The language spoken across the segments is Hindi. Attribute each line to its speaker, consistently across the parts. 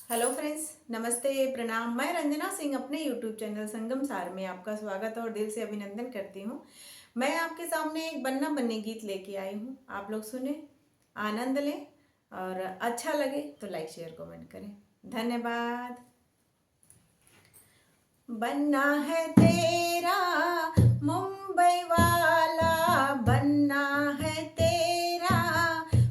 Speaker 1: हेलो फ्रेंड्स, नमस्ते, प्रणाम। मैं रंजना सिंह अपने यूट्यूब चैनल संगम सार में आपका स्वागत और दिल से अभिनंदन करती हूँ। मैं आपके सामने एक बन्ना बन्नी गीत लेके आई हूँ। आप लोग सुने, आनंद लें और अच्छा लगे तो लाइक शेयर कमेंट करें। धन्यवाद। बन्ना है तेरा मुंबई वाला, बन्ना है तेरा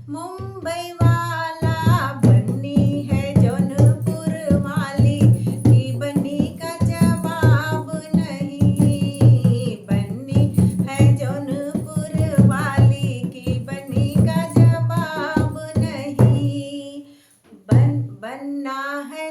Speaker 1: मुंबई वाला, बन्नी है जौनपुर वाली की बन्नी का जवाब नहीं, बन्नी है जौनपुर वाली की बन्नी का जवाब नहीं। बन्ना है